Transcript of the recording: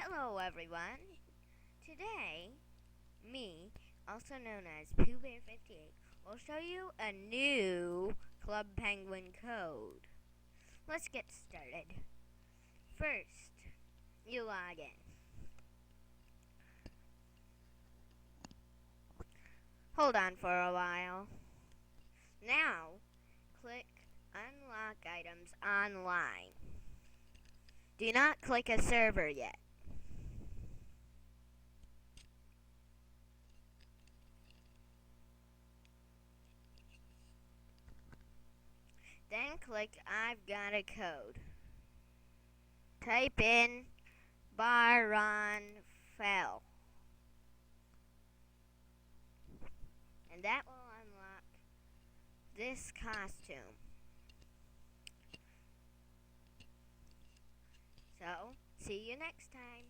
Hello everyone. Today, me, also known as Pooh Bear 58, will show you a new Club Penguin code. Let's get started. First, you log in. Hold on for a while. Now, click Unlock Items Online. Do not click a server yet. Then click I've got a code. Type in Baron Fell. And that will unlock this costume. So, see you next time.